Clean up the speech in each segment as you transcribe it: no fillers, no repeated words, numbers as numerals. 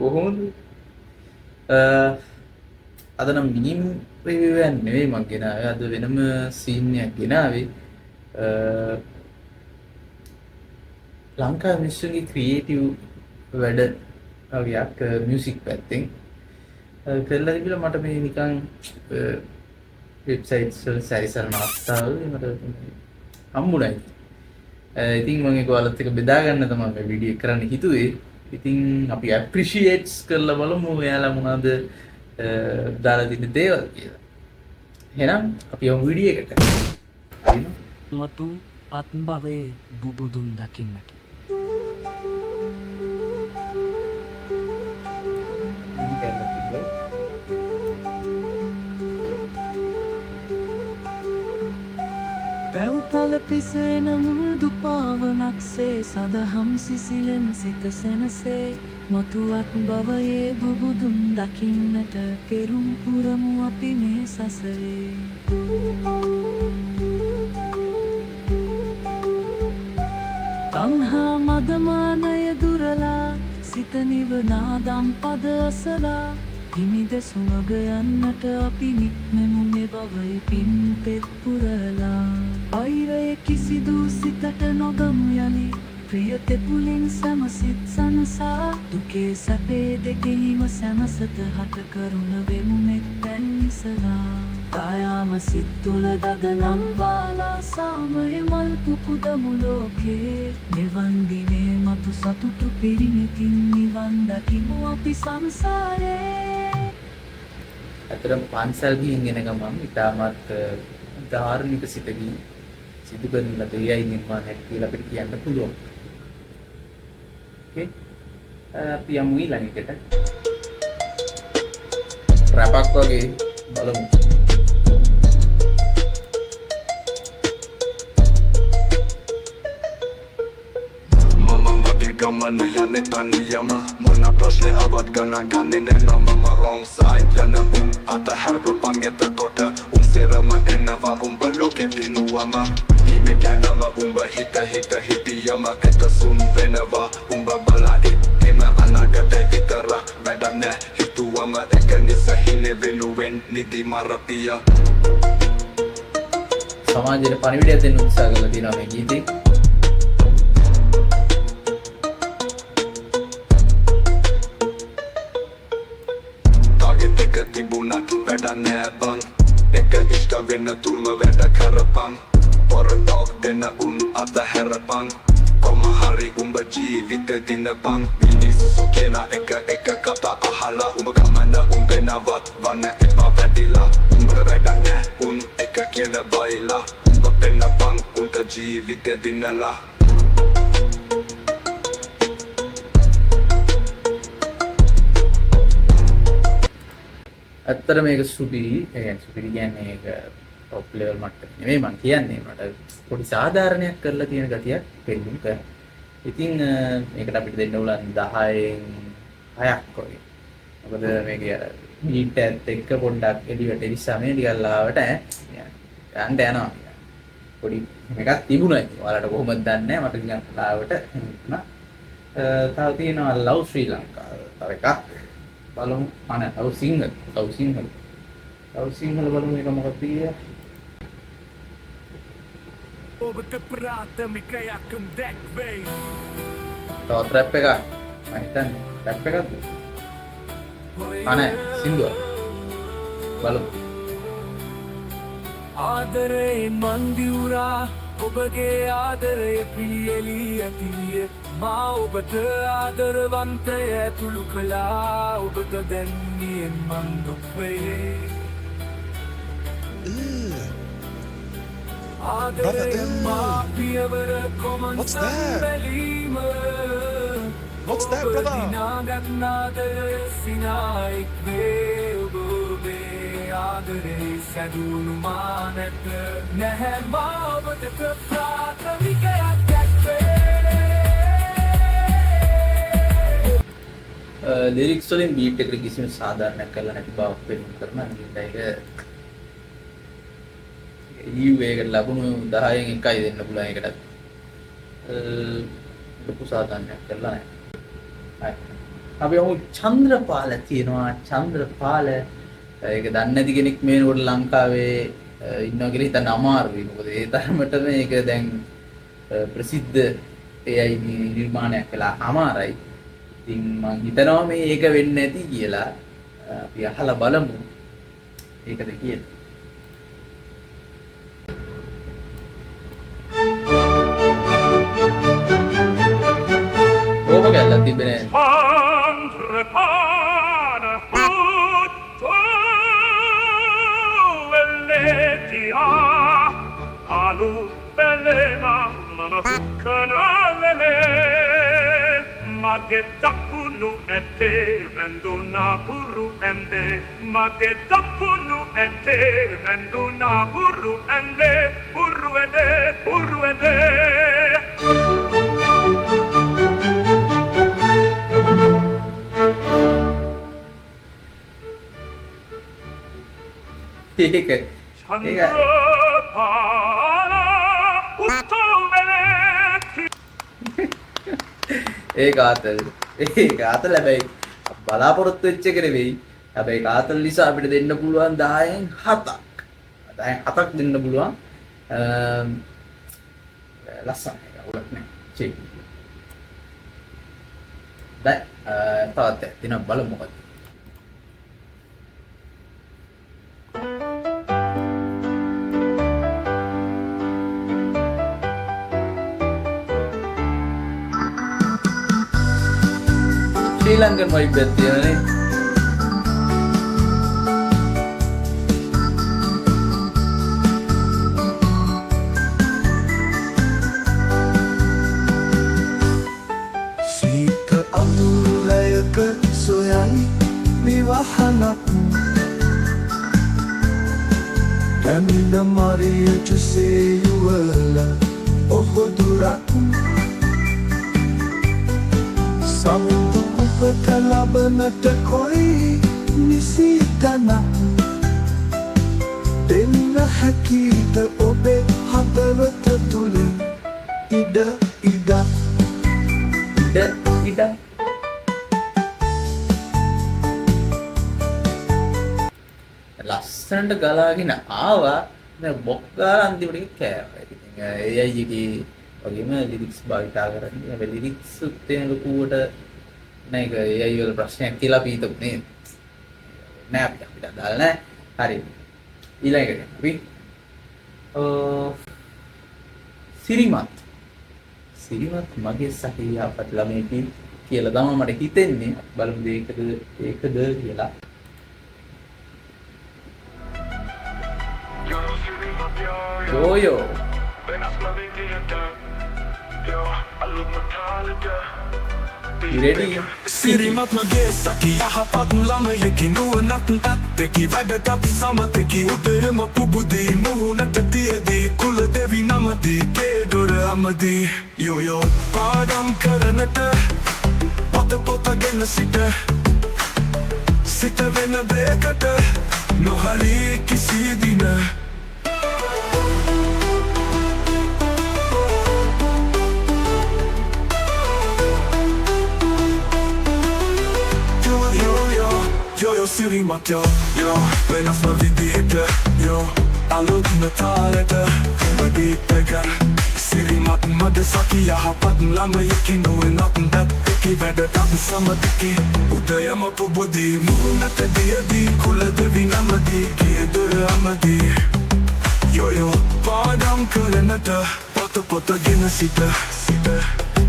කොහොමද අද නම් මිනිම් රිවිව් එකක් නෙවෙයි මම ගෙනාවේ. අද වෙනම සීන් එකක් ගෙනාවේ. ලංකා මිනිස්සුන්ගේ ක්‍රියේටිව් වැඩ වගේක් මියුසික් පැත්තෙන් කරලා තිබිලා මට මේ නිකන් වෙබ්සයිට්ස් වල සැරිසරන අවස්ථාවල මට හම්බුණා. ඉතින් මම ඒක ඔයාලත් එක්ක බෙදා ගන්න තමයි මේ වීඩියෝ එක කරන්න හිතුවේ. ඉතින් අපි ඇප්‍රීෂিয়েට්ස් කරලා බලමු එයාලා මොනවද දාලා දෙන දේවල් කියලා. එහෙනම් අපි යමු වීඩියෝ එකට. හරිද? මතු ආත්මභවයේ බුදුන් දකින්නට. පැව්පල පිසෙන මුදු පාවනක්සේ සදහම් සිසිලෙන් සිත සැනසේ මතු ආත්මභවයේ බුදුන් දකින්නට පෙරුම් පුරමු අපි මේ සසරේ. තණ්හා මදමානය දුරලා සිත නිවනා දම් පද අසලා හිමිද සුමග යන්නට අපි නික්මෙමු මේ භවයේ පින් පෙත් පුරලා. අයිරය කිසිදු සිතට නොගමු යලි ප්‍රිය තෙපුලින් සමසිත සනසා දුකේ සැපේ දෙකෙහිම සැනසත හට කරුණ වෙමු මෙත්තැන් ඉසලා. කායාම සිත් තුළ දදනම් බාලා සාමය මල් පුපුදමු ලෝකේ නිවන් දිනේ මතු සතුටු පිරිනිතින් නිවන් දකිමු අපි සංසාරේ. අතරම පන්සල් ගිහින් එන ගමන් ඉතාමත් ධාර්මික සිතකින් සිදු කරන ලද දෙයයි නිර්මාණයක් කියලා අපිට කියන්න පුළුවන්. ඕකේ. අපි යමු ඊළඟට. රැපක් වගේ බලමු. Gammal yane taniyama Mona ප්‍රශ්නේ අවත් ගණන් ගන්නේ නැනම මම wrong side යන උන් අතහැරපු පංගෙත තොට උන් සෙරම එනවා උඹ ලෝකෙ දිනුවම හිමි කැනම උඹ හිත හිතියම එත සුන් වෙනවා උඹ බලා එම අනාගතේ විතර වැඩක් නැ හිතුවම එක නිසහිනේ වෙනුවෙන් නිදි මරපිය සමාජයට පණිවිඩයක් දෙන්න උත්සාහ කරලා තියෙනවා මේ ගීතේ. තිබුණත් වැඩ නෑ බං එක ඉෂ්ට වෙන තුල්ම වැඩ කරපන් පොරටෝක් දෙන උන් අතහැරපන් කොම හරි උඹ ජීවිත දිනපන් මිනිස්සු කියන එක කතා අහලා උඹ ගමන උඹෙනවත් වන එපා පැටිලා උඹ වැඩ නෑ උන් එක කියන බයිලා උඹ පෙන්නපන් උන්ට ජීවිත දිනලා. ඇත්තට මේක සුපිරි. ඒ කියන්නේ සුපිරි කියන්නේ ඒක টොප් ලෙවල් මට්ටමේ නෙමෙයි මම කියන්නේ. මට පොඩි සාධාරණයක් කරලා තියෙන ගතියක් පෙන්නුම් කරනවා. ඉතින් මේකට අපිට දෙන්න උලන් 10න් 6ක් වගේ. මොකද මේක බීට් එක්ක පොඩ්ඩක් එළියට ඉස්සම ටිකක් ලාවට යන්න යනවා. පොඩි මේකක් තිබුණා. ඔයාලට කොහොමද දන්නේ මට ටිකක් ලාවට එන්නා. තව තියෙනවා ලව් ශ්‍රී ලංකා. තව එකක් බලමු. අනේ තව සිංහල බලමු එක මොකක්ද කියලා. ඔබට ප්‍රාථමිකයක් දැක්වේ. තවත් රැප් එකක්. මම හිතන්නේ රැප් එකක්ද? අනේ සිංදුව. බලමු. ආදරේ මන්දිවුරා ඔබගේ ආදරය පිළියෙලී ඇතිවිය මා ඔබට ආදරවන්තය ඇතුළු කළා ඔබට දැන්නියෙන් මන් දුක්වේ ආදරය මා පියවර කොමන්සන් බැලීම ඔබ දිනාගත්නාදය සිනායික් වේ ඔබේ ආදරේ සැදුණු මානට නැහැ මා ඔබට ප්‍රාථමිකයක් දැක්වේ. ලිරික්ස් වලින් බීට් එකට කිසිම සාධාරණයක් කරලා නැති බවක් පෙන්වන්න කරනවා. ඒක ඒකට ලැබුණු 10න් 1යි දෙන්න පුළුවන් ඒකට. ලොකු සාධාරණයක් කරලා නැහැ. හරි. අපි ඔහු චන්ද්‍රපාල තියෙනවා. චන්ද්‍රපාල ඒක දන්නේ නැති කෙනෙක් මේනකොට ලංකාවේ ඉන්නවා කියලා හිතන්න අමාරුයි. මොකද ඒ තරමට මේක දැන් ප්‍රසිද්ධ AI නිර්මාණයක් කළා අමාරයි. ඉතින් මම හිතනවා මේ ඒක වෙන්නේ නැති කියලා. අපි අහලා බලමු. ඒකද කියන්නේ. ඕක ගැල්ලක් තිබෙන්නේ Andrepana tutto velletia alu belema mama canale ma che tappunu e te venduna puru ende ma che tappunu e te venduna puru ende puru ende ඒක Chandrapala tutto velletia ඒ කාතල් හැබැයි බලාපොරොත්තු වෙච්ච එක නෙවෙයි. හැබැයි කාතල් නිසා අපිට දෙන්න පුළුවන් 10න් 7ක්. 10න් 7ක් දෙන්න පුළුවන්. ලස්සනයි. අවුලක් නැහැ. චේ. දැන් තවත් දින බලමු මොකද. ශ්‍රී ලංකන් වයිබ් එකක් තියෙනනේ. Sika amulaya soyani vivahanak Kamina Maria Juseyuela Ohodurak Samtu kupatalabanata koi nisitana Denna hakita obe hadarata tuli Ida ඉඩ ලස්සනට ගලාගෙන ආවා. දැන් බොක් ගාලා අන්තිමට කෑවා. ඉතින් AI එකේ වගේම ලිරික්ස් භාවිතා කරන්නේ. හැබැයි ලිරික්ස් උත්තේන ලකුවට නේක AI වල ප්‍රශ්නයක් කියලා අපි හිතමු නේද? නෑ අපිට දාලා නෑ. හරි. ඊළඟට අපි සිරිමත් මගේ සහියාපත් ළමයෙකි කියලා තමයි මට හිතෙන්නේ. බලමු ඒකද කියලා. යෝයෝ You ready? Sirimat magesaki Ahapat lama yeki nuwanat Teki vagatapi samateki Udayama pubudi Muhunatatiadi Kula devi namadi Kedora amadi Yo yo Padam karanata Pota pota gena sita Sita vena dekata No hari kisi dina Yo sirimat yo Venas ma vidite yo Alud nataleta Bagi pegar Sirimat madasaki Ahapat lama yakin Nuwenat dat Teki vedatat sama teki Udayama pubudi Muhunata diadi Kula devi namadi Kiedura amadi Yo yo Padam karanata Pota pota gena sita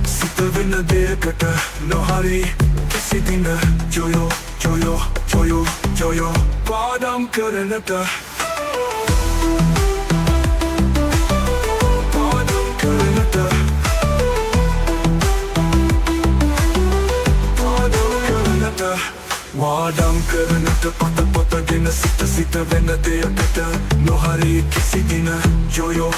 Sita vena dekata No hari Kisi dina Joyo Padam karanata Padam karanata Padam karanata Wadam karanata Pata pata gena sita vena deyakata No hari kisi dina Joyo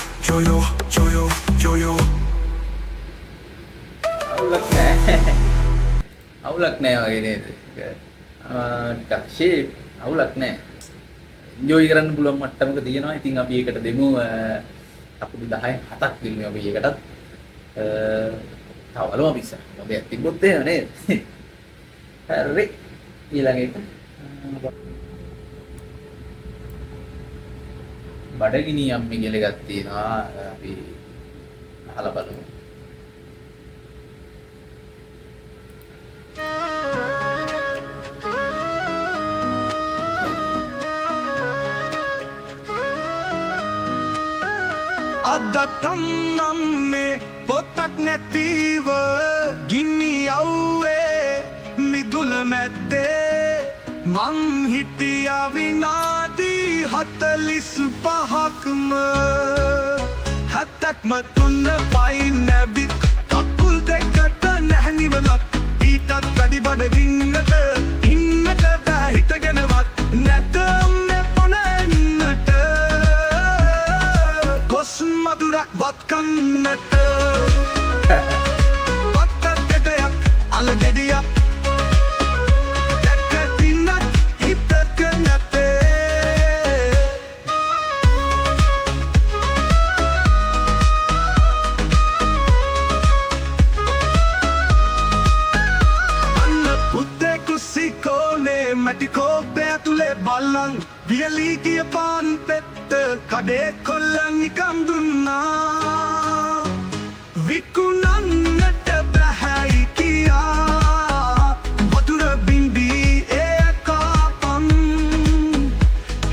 අවුලක් නෑ වගේ නේද? ටිකක් shape අවුලක් නෑ. Enjoy කරන්න පුළුවන් මට්ටමක තියෙනවා. ඉතින් අපි ඒකට දෙමු අපිට 10න් 7ක් දෙමු අපි ඒකටත්. තව බලමු අපි ඉස්සර. මොකද තිබ්බොත් එහෙම නේද? හරි ඊළඟ එක බඩගිනි අම්මි කියලා එකක් තියෙනවා අපි අහලා බලමු. අදටම් නම්මේ පොත්තක් නැතිව ගිනි අව්වේ මිදුල මැද්දේ මං හිටියා විනාඩි 45ක්ම හතක්ම තුන්න පයින් නැවිත් කකුල් දෙකට නැහැ නිවලක් ඊටත් වැඩි බඩගින්නට ඉන්නට බෑ හිතගෙනවත් නැතම් නැපොනන්නට කොස් මදුරක් වත් කන්නට වත්තක් දෙටයක් අල ගෙඩියක් දැක්ක තින්නත් හිතක නැතේ අන්න පුත්තේ කුසිකෝනේ මැටි කෝප්පය ඇතුලේ බල්ලන් වියලී ගිය පාන් පෙත්ත කඩේ කොල්ලන් නිකම් දුන්නා විකුණන්නට බැහැයි කියා වතුර බින්දී ඒකාපන්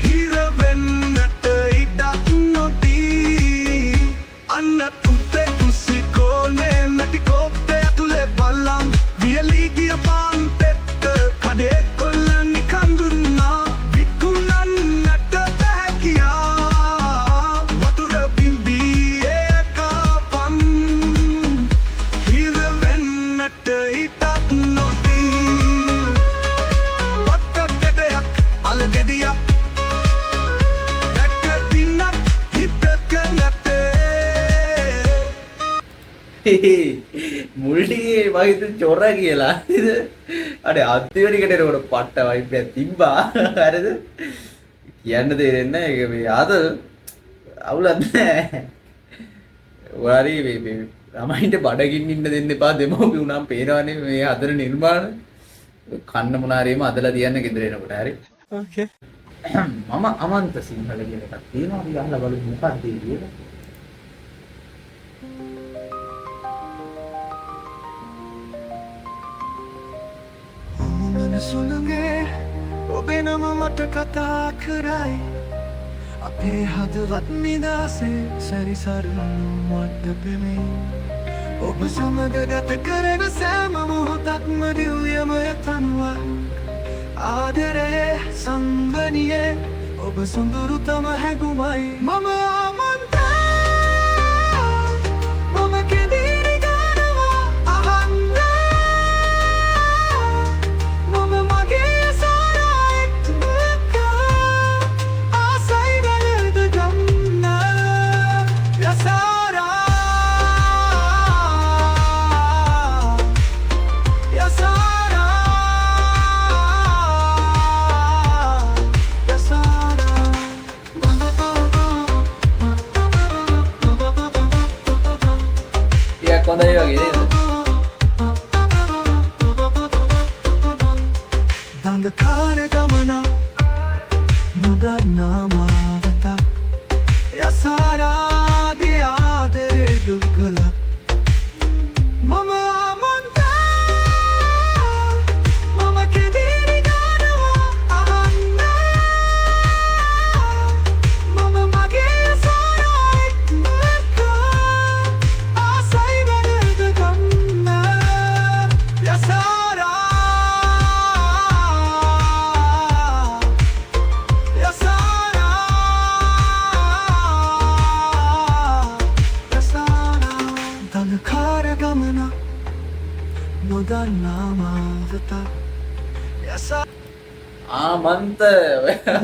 හිර වෙන්නට ඉඩක් නොදී අන්න පුත්තේ කුසිකෝනේ මැටි කෝප්පය ඇතුලේ බල්ලන් වියලී ගිය පාන් පෙත්ත කඩේ කොල්ලන් නිකම් දුන්නා විකුණන්නට බැහැ කියා වතුර බින්දී ඒකාපන් හිර වෙන්නට ඉඩක් නොදී වත්තක් දෙටයක් අල ගෙඩියක් දැක්ක දිනක් හිතක නැතේ මුල් ටිකේ මම හිතුවේ චොර කියලා. අර අන්තිමනිකට එනකොට පට්ට වයිබ් එකක් තිබ්බා. හරිද? කියන්න තේරෙන්නේ නැහැ. ඒක මේ ආද අවුලක් නැහැ. ඔයාරි මේ ළමයින්ට බඩගින්න ඉන්න දෙන්න එපා. දෙමව්පිය උනම් පේනවනේ මේ හදන නිර්මාණ. කන්න මොනාරියම අදලා තියන්න ගෙදර එනකොට. හරි. Okay. මම අමන්ත සිංහල කියන එකක් තියෙනවා. අපි අහලා බලමු මොකක්ද කියලා. සුළඟේ ඔබේ නම මට කතා කරයි අපේ හදවත් නිදහසේ සැරිසරනු මට පෙමේ ඔබ සමග ගත කරන සෑම මොහොතක්ම දිව්‍යම තනුවක් ආදරයේ සම්බනියේ ඔබ සොඳුරුතම හැඟුමයි මම ආමන්තා මම කෙදිරි ගනවා අහන්න මම මගේ සාරායිත් ආසයි වැළඳ ගන්න යසාරා යසාරා ටිකක් හොඳයි වගේ නේද? දඟකාර ගමන නොදන්නා මාවත යසාරාගේ ආදරේ දුක්ගල මම ආමන්තා මම කෙදිරි ගනවා අහන්න මම මගේ සාරායිත් ආසයි වැළඳ ගන්න යසාරා දඟකාර ගමන නොදන්නා මාවත ආමන්ත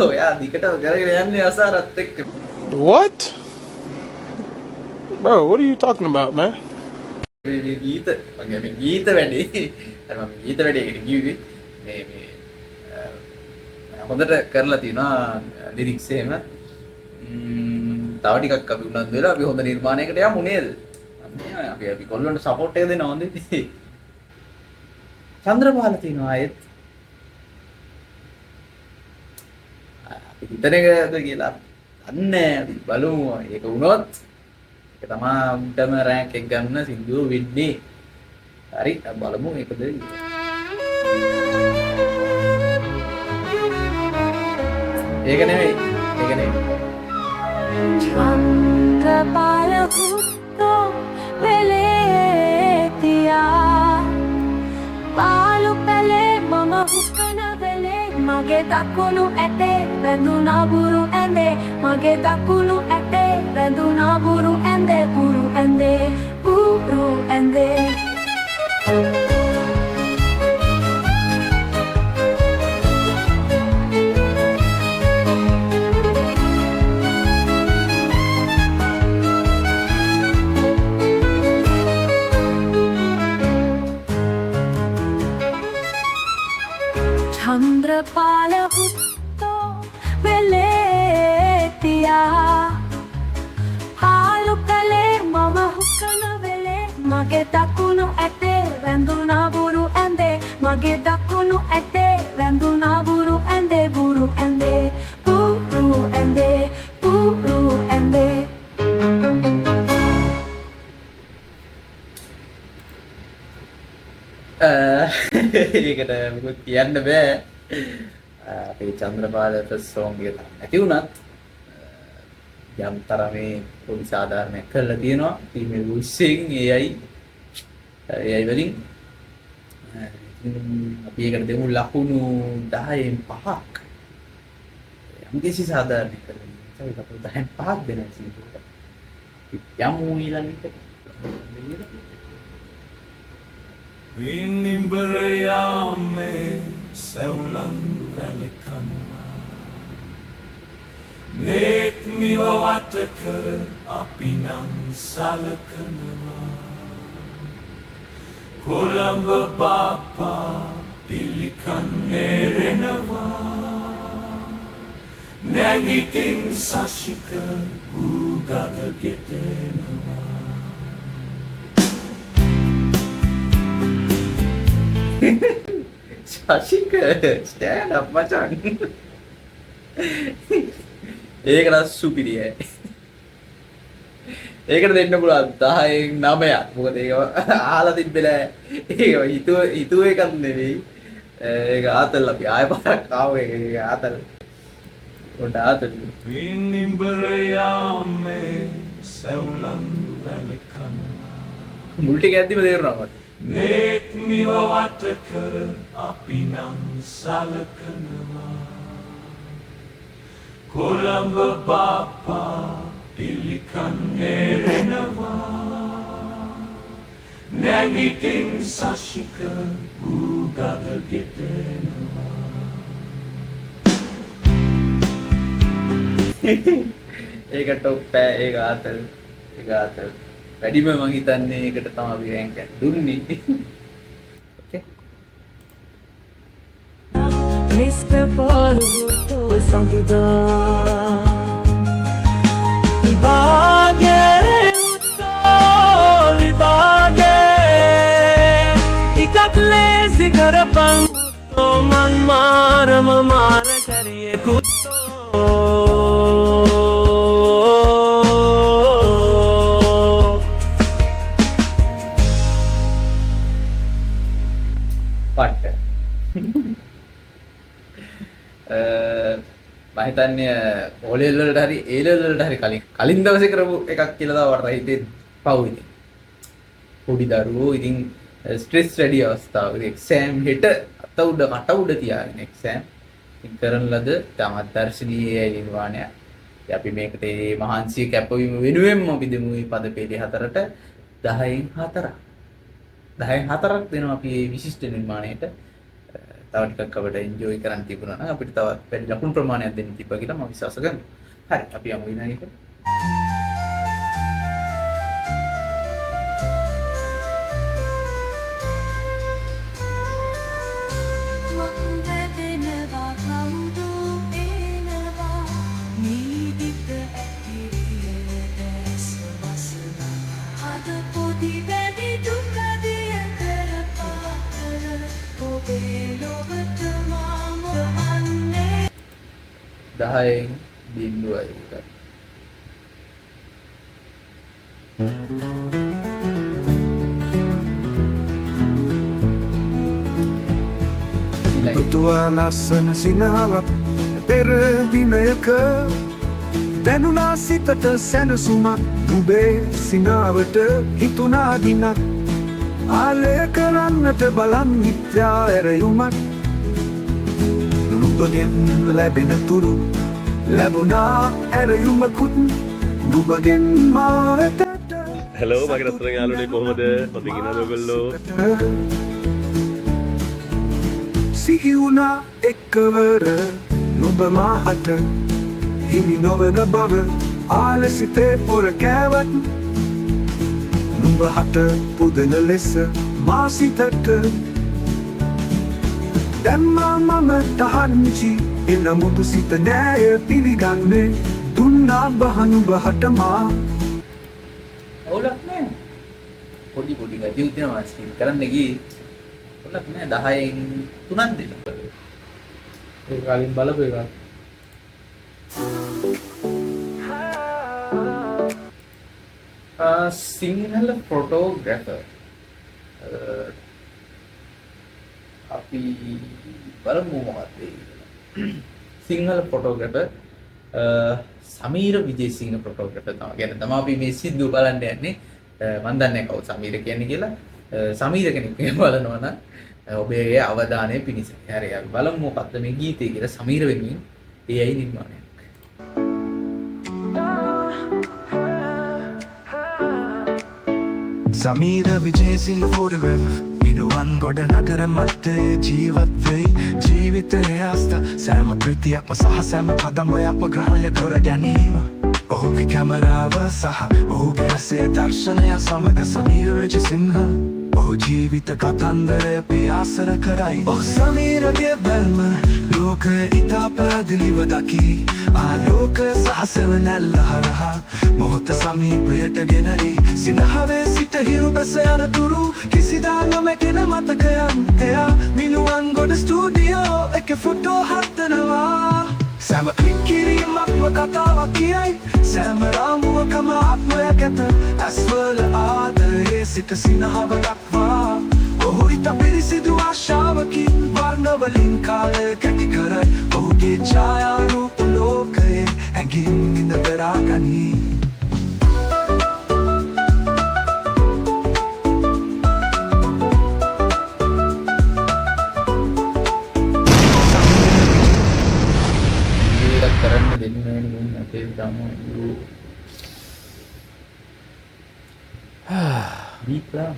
ඔයා දිකට කරගෙන යන්නේ අසාරත් එක්ක. What? Bro, what are you talking about, man? මේ ගීත මගේ මේ ගීත වැඩි. අර මම ගීත වැඩි එකට කිව්වේ මේ හොඳට කරලා තියෙනවා ලිරික්ස් එහෙම. තව ටිකක් අපි උනන්දු වෙලා අපි හොඳ නිර්මාණයකට යමු නේද? අපි කොල්ලන්ට සපෝට් එක දෙනවා හොඳේ. චන්ද්‍රපාල තියෙනවා ආයෙත්. අපි හිතනකද කියලා දන්නේ අපි බලමු. ඒක වුණොත් ඒක තමයි උන්ටම රෑන්ක් එක ගන්න සින්දුව වෙන්නේ. හරි බලමු ඒකද කියලා. ඒක නෙමෙයි. චන්ද්‍රපාල හුත්තෝ වෙලේතියා පාලු පැලේ මම හුකන වෙලේ මගේ දකුණු ඇටේ වැඳුනා බුරු ඇඳේ මගේ දකුණු ඇටේ වැඳුනා බුරු ඇඳේ බුරු ඇඳේ චන්ද්‍රපාල හුත්තෝ වෙලේතියා පාලු පැලේ මම හුකන වෙලේ මගේ දකුණු ඇටේ වැඳුනා බුරු ඇඳේ මගේ දකුණු ඇටේ වැඳුනා බුරු ඇඳේ බුරු ඇඳේ ඒකට මොකද කියන්න බෑ. අපේ චන්ද්‍රපාල ෆස්ට් සෝංග් එක නැති වුණත් යම් තරමේ පොඩි සාධාරණයක් කරලා තියෙනවා. ෆීමේල් වොයිස් එකකින් AI වලින් අපි ඒකට දෙමු ලකුණු 10න් 5ක්. යම් කිසි සාධාරණයක් කරලා ඉතින් අපි 10න් 5ක් දෙනවා සින්දුවට. යමු ඊළඟට. Inimberiame seulang relikana Nek miwa wataka apinang salakana Kulang bapa pilikan erenawa Nangiting sashika ugaga getenawa Shashika, stand up මචං. ඒක නම් සුපිරියයි. ඒකට දෙන්න පුළුවන් 10න් 9ක්. මොකද ඒක අහලා තිබ්බේ ඒක හිතුව එකක් නෙවෙයි. ඒක ආතල් අපි ආයෙ පාරක් ආව ඒක ආතල්. උඩ ආතල්. Inimberiame seulang relikana මුල් ටික ඇද්දිම තේරුණා මට. Nek miwa wataka apinang salakana Kulang bapa pilikan erenawa Nangiting sashika ugaga getenawa ඒක ටොප් පෑ ඒක ආතල්. වැඩිම මං හිතන්නේ ඒකට තමයි අපි රෑන්ක් එක දුන්නේ. ඕකේ. Mr. Paul hutoo sangidaa Ibage Ikat lezi garapang hutoo man mara kariye පට්ට. මම හිතන්නේ ඕලෙල් වලට හරි ඒලෙල් වලට හරි කලින් දවසේ කරපු එකක් කියලා තමයි වරට හිතේ පව් ඉතින්. පොඩි දරුවෝ ඉතින් ස්ට්‍රෙස් වැඩි අවස්ථාව. එක්සෑම් හෙට අත උඩ කට උඩ තියාගෙන එක්සෑම් ඉතින් කරන ලද තමත් දර්ශනීය නිර්වාණය. අපි මේකට මේ මහන්සිය කැපවීම වෙනුවෙන්ම අපි දෙමු මේ පද පෙළේ 4ට 10න් 4ක්. 10න් 4ක් දෙනවා අපි මේ විශිෂ්ට නිර්මාණයට. තව ටිකක් අපිට එන්ජොයි කරන්න තිබුණා නම් අපිට තවත් වැඩි ලකුණු ප්‍රමාණයක් දෙන්න තිබ්බා කියලා මම විශ්වාස කරනවා. හරි අපි යමු ඊළඟට. 10න් 0.1. Tutua ලස්සන සිනාවක් පෙර දිනයක දැනුණා සිතට සැනසුමක් උඹේ සිනාවට හිතුණා දිනක් ආලය කරන්නට බලන් මිත්‍යා ඇරයුමක් නුඹගෙන් ලැබෙන තුරු ලැබුණා ඇරයුමකුත් නුඹගෙන් මාට හැලෝ මගේ රත්තරන් යාළුවනේ කොහොමද? හොඳින් ඉන්නවද ඔයගොල්ලෝ? සිහි වුණා එක්කවර නුඹ මාට හිමි නොවන බව ආලසිතේ පොර කෑවත් නුඹ හට පුදන ලෙස මා සිතට දැම්මා මම තහංචි එනමුදු සිත නෑය පිළිගන්නේ දුන්නා බහන් බහට මා ඔලක් නෑ. පොඩි ගතිය උදේනවා ස්කිල් කරන්න ගියේ. ඔලක් නෑ 10න් 3ක් දෙන්න. ඒ කලින් බලපු එක. සිංහල ෆොටෝග්‍රැෆර් අපි බලමු මොකක්ද සිංහල ෆොටෝග්‍රැෆර් සමීර විජේසිංහ ෆොටෝග්‍රැෆර් තමයි අපි මේ සිද්ධු බලන්න යන්නේ. මම දන්නේ කවුද සමීර කියන්නේ කියලා. සමීර කෙනෙක් බලනවා නම් ඔබේ අවධානය පිණිස. හරි අපි බලමු මොකක්ද මේ ගීතය කියලා සමීර වෙනුවෙන් AI නිර්මාණයක්. සමීර විජේසිංහ ෆොටෝග්‍රැෆර් මිනුවන් ගොඩ නගර මැත්තේ ජීවත් වෙයි ජීවිතයේ ආස්ත සෑම කෘතියක්ම සහ සෑම පදමයක්ම ග්‍රහණය කර ගැනීම ඔහුගේ කැමරාව සහ ඔහුගේ රසයේ දර්ශනය සමග සමීර විජේසිංහ ඔහු ජීවිත කතන්දරය පියාසර කරයි ඔහු සමීරගේ බැල්ම ලෝකය ඉතා පැහැදිලිව දකි ආලෝක සහ සෙවනැල්ල හරහා මොහොත සමීපයට ගෙනරි සිනහවේ සිට හිරු බැස යනතුරු කිසිදා නොමැකෙන මතකයන් එයා මිනුවන් ගොඩ ස්ටූඩියෝ එක ෆොටෝ හදනවා සෑම ක්ලික් කිරීමක්ම කතාවක් කියයි සෑම රාමුවකම ආත්මයක් ඇත ඇස්වල ආදරයේ සිට සිනහව දක්වා ඔහු ඉතා පිරිසිදු ආශාවකින් වර්ණවලින් කාලය කැටි කරයි ඔහුගේ ඡායාරූප ලෝකයේ ඇඟින් ඉඳ පෙරා ගනී කරන්න දෙන්නේ නෙමෙයි අපේ ගමු දීප්ලා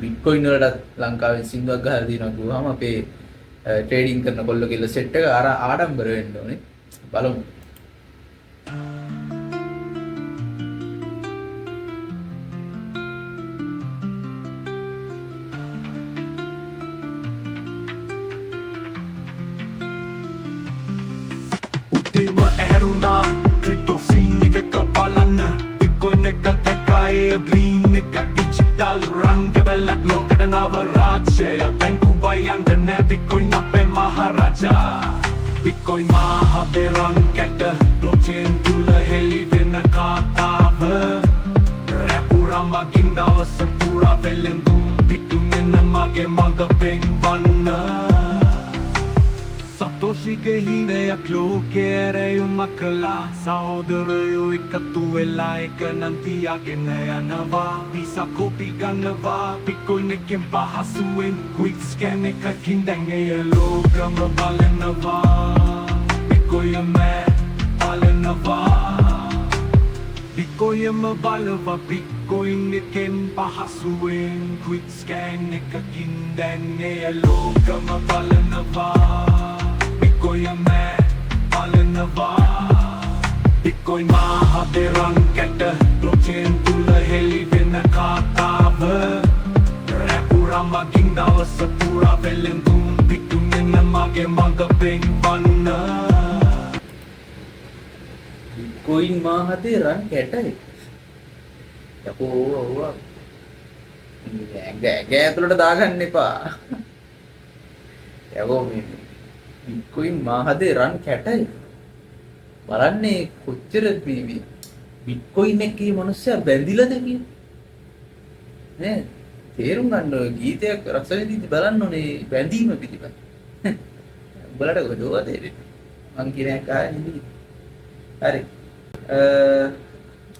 බිට්කොයින් වලට ලංකාවේ සින්දුවක් ගහලා දිනවා ගුවාම අපේ ට්‍රේඩින් කරන කොල්ලෝ කියලා සෙට් එක අර ආඩම්බර වෙන්න ඕනේ බලමු උදේම ඇරුණා ක්‍රිප්ටෝ ෆීන් එක බලන්න බිට්කොයින් එක දැක්කයි බ්ලින් එක ඩිජිටල් රංග බැලක් ලෝකෙට නව රාජ්‍යය බැංකු බයන්ද නෑ බිට්කොයින් අපේ මහරජා බිට්කොයින් මහබේ රංගට බ්ලොක්චේන් තුල හෙලි වෙන කතාව රැපුරා මගින් දවස පුරා වෙලෙන්දුම් පිටුගෙන මගේ මඟ පෙන්වන්න සතෝෂිගේ හිණයක් ලෝකේ ඇරයුමක් කළා සහෝදරයෝ එකතු වෙලා එක නම් තියාගෙන යනවා වීසා කොපි ගන්නවා බිට්කොයින් එකෙන් පහසුවෙන් ක්වික් ස්කෑන් එකකින් දැන් එය ලෝකම බලනවා බිට්කොයින් බලනවා බිට්කොයින් බලවා බිට්කොයින් එකෙන් පහසුවෙන් ක්වික් ස්කෑන් එකකින් දැන් එය ලෝකම බලනවා Bitcoin බලනවා Bitcoin මහබේ රංගට බ්ලොක්චේන් තුල හෙලි වෙන කතාව රැපුරා මගින් දවස පුරා වෙලෙන්දුම් පිටුගෙන මගේ මඟ පෙන්වන්න Bitcoin මහතේ රන් කැටයි යකෝ ඇඟ ඇතුළට දාගන්න එපා යකෝ මේ බිට්කොයින් මාහදේ රන් කැටයි බලන්නේ කොච්චර මේ බිට්කොයින් එකේ මිනිස්සයා බැඳිලාද කියන්නේ නේ තේරුම් ගන්න ඔය ගීතයක් රස විඳින්න බලන්න ඕනේ බැඳීම පිටිපස්ස උඹලට ගොඩෝවා තේරෙන්නේ මං කියන එක ආන්නේ හරි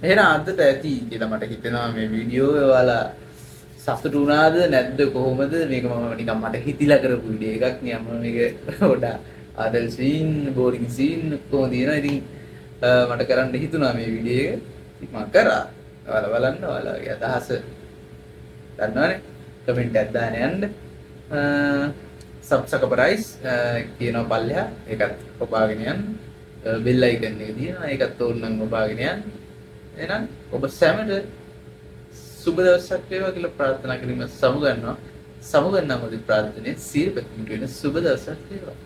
එහෙනම් අදට ඇති කියලා මට හිතෙනවා මේ වීඩියෝ ඔයාලා සතුටු වුණාද නැද්ද කොහොමද මේක මම නිකන් මට හිතිලා කරපු වීඩියෝ එකක් නේ මම මේක පොඩ්ඩක් ආදල් සීන් බෝරින් සීන් කොහොමද දිනවා ඉතින් මට කරන්න හිතුණා මේ වීඩියෝ එක ඉතින් මම කරා ඔයාලා බලන්න ඔයාලගේ අදහස දන්නවනේ කමෙන්ට් එකක් දාන්න යන්න සබ්ස්ක්‍රයිබ් කියනවා පල්ලෙහා ඒකත් ඔබාගෙන යන්න බෙල් අයිකන් එක තියෙනවා ඒකත් ඕනනම් ඔබාගෙන යන්න එහෙනම් ඔබ සැමට සුබ දවසක් වේවා කියලා ප්‍රාර්ථනා කිරීම සමුගන්නවා සමුගන්නා මොදි ප්‍රාර්ථනාවේ සීල පැතුම් කියන සුබ දවසක් වේවා